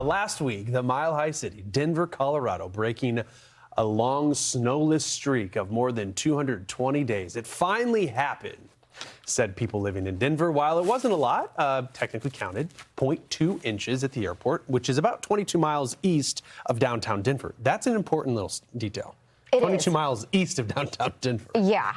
Last week, the Mile High City, Denver, Colorado, breaking a long snowless streak of more than 220 days. It finally happened, said people living in Denver. While it wasn't a lot, technically counted 0.2 inches at the airport, which is about 22 miles east of downtown Denver. That's an important little detail. 22 miles east of downtown Denver. Yeah.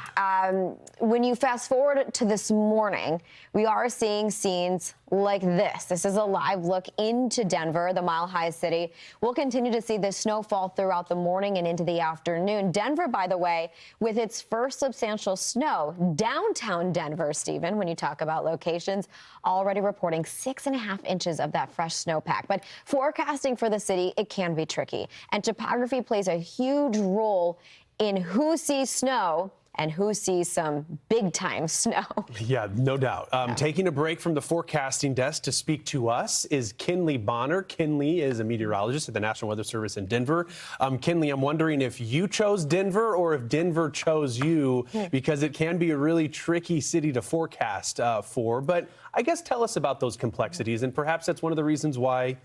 When you fast forward to this morning, we are seeing scenes like this. This is a live look into Denver, the Mile High City. We'll continue to see this snowfall throughout the morning and into the afternoon. Denver, by the way, with its first substantial snow. Downtown Denver, Stephen, when you talk about locations, already reporting 6.5 inches of that fresh snowpack. But forecasting for the city, it can be tricky. And topography plays a huge role in who sees snow and who sees some big-time snow. Yeah, no doubt. Taking a break from the forecasting desk to speak to us is Kenley Bonner. Kenley is a meteorologist at the National Weather Service in Denver. Kenley, I'm wondering if you chose Denver or if Denver chose you, because it can be a really tricky city to forecast for. But I guess tell us about those complexities, and perhaps that's one of the reasons why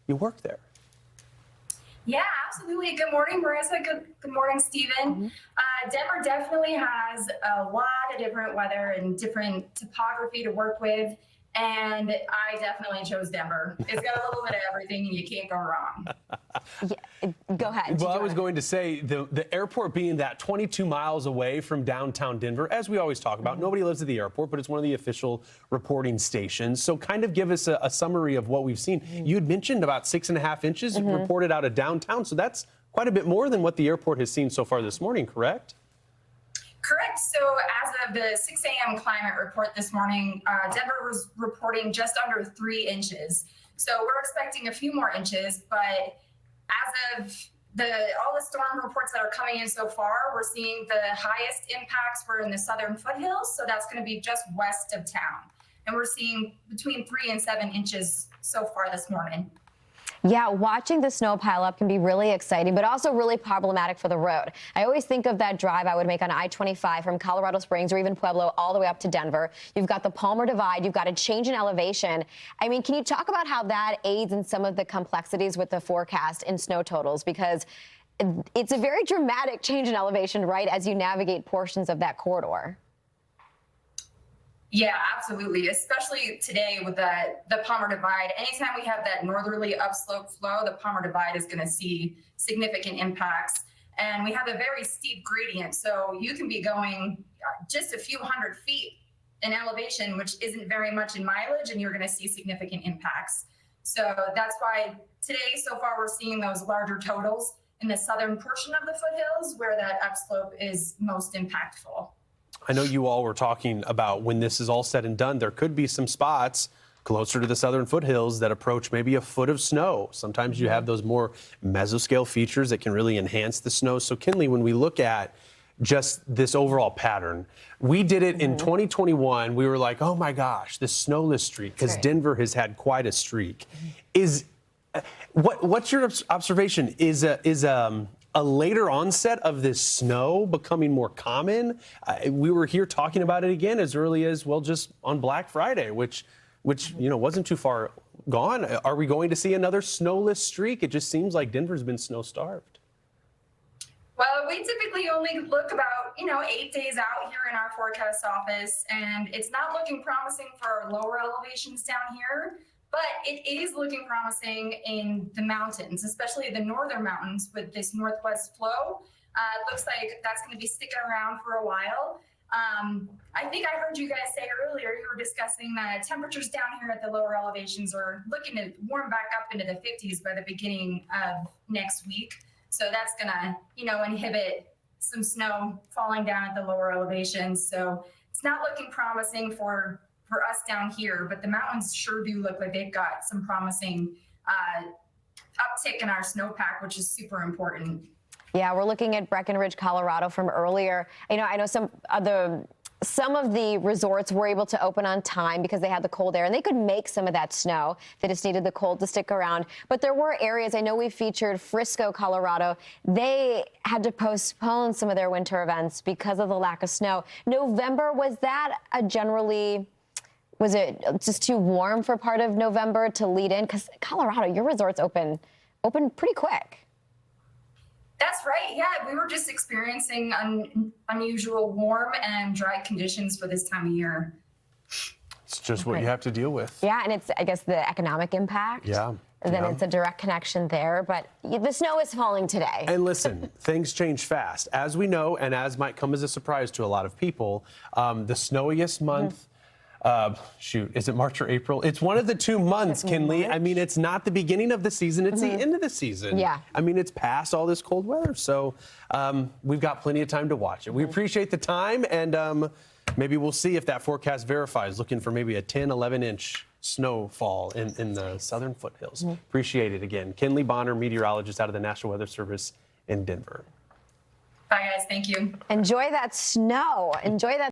you work there. Yeah, absolutely. Good morning, Marissa. Good morning, Stephen. Denver definitely has a lot of different weather and different topography to work with, and I definitely chose Denver. It's got a little bit of everything, and you can't go wrong. Yeah, go ahead. Well, I was going to say, the airport being that 22 miles away from downtown Denver, as we always talk about, nobody lives at the airport, but it's one of the official reporting stations. So kind of give us a summary of what we've seen. You had mentioned about 6.5 inches reported out of downtown, so that's quite a bit more than what the airport has seen so far this morning, correct? Correct. So as of the 6 a.m. climate report this morning, Denver was reporting just under 3 inches. So we're expecting a few more inches, but as of all the storm reports that are coming in so far, we're seeing the highest impacts were in the southern foothills. So that's going to be just west of town. And we're seeing between 3 and 7 inches so far this morning. Yeah, watching the snow pile up can be really exciting, but also really problematic for the road. I always think of that drive I would make on I-25 from Colorado Springs or even Pueblo all the way up to Denver. You've got the Palmer Divide. You've got a change in elevation. I mean, can you talk about how that aids in some of the complexities with the forecast and snow totals? Because it's a very dramatic change in elevation, right, as you navigate portions of that corridor. Yeah, absolutely. Especially today with the Palmer Divide. Anytime we have that northerly upslope flow, the Palmer Divide is going to see significant impacts. And we have a very steep gradient. So you can be going just a few hundred feet in elevation, which isn't very much in mileage, and you're going to see significant impacts. So that's why today, so far, we're seeing those larger totals in the southern portion of the foothills where that upslope is most impactful. I know you all were talking about when this is all said and done, there could be some spots closer to the southern foothills that approach maybe a foot of snow. Sometimes you have those more mesoscale features that can really enhance the snow. So Kenley, when we look at just this overall pattern, we did it in 2021. We were like, oh my gosh, this snowless streak, because Denver has had quite a streak. What's your observation? Is a later onset of this snow becoming more common? We were here talking about it again as early as, well, just on Black Friday, which wasn't too far gone. Are we going to see another snowless streak? It just seems like Denver's been snow-starved. Well, we typically only look about, 8 days out here in our forecast office, and it's not looking promising for our lower elevations down here. But it is looking promising in the mountains, especially the northern mountains with this northwest flow. Looks like that's going to be sticking around for a while. I think I heard you guys say earlier, you were discussing that temperatures down here at the lower elevations are looking to warm back up into the 50s by the beginning of next week. So that's going to, inhibit some snow falling down at the lower elevations. So it's not looking promising for us down here, but the mountains sure do look like they've got some promising uptick in our snowpack, which is super important. Yeah, we're looking at Breckenridge, Colorado from earlier. I know some of the resorts were able to open on time because they had the cold air, and they could make some of that snow. They just needed the cold to stick around. But there were areas, I know we featured Frisco, Colorado. They had to postpone some of their winter events because of the lack of snow. November, was that a generally Was it just too warm for part of November to lead in? Because Colorado, your resorts open pretty quick. That's right. Yeah, we were just experiencing unusual warm and dry conditions for this time of year. It's just what you have to deal with. Yeah, and it's, I guess, the economic impact. Yeah. Then it's a direct connection there. But the snow is falling today. And listen, things change fast. As we know, and as might come as a surprise to a lot of people, the snowiest month, is it March or April? It's one of the 2 months, Kenley. I mean, it's not the beginning of the season, it's the end of the season. Yeah. I mean, it's past all this cold weather. So we've got plenty of time to watch it. We appreciate the time, and maybe we'll see if that forecast verifies, looking for maybe a 10, 11-inch snowfall in the southern foothills. Appreciate it again. Kenley Bonner, meteorologist out of the National Weather Service in Denver. Bye, guys. Thank you. Enjoy that snow. Enjoy that.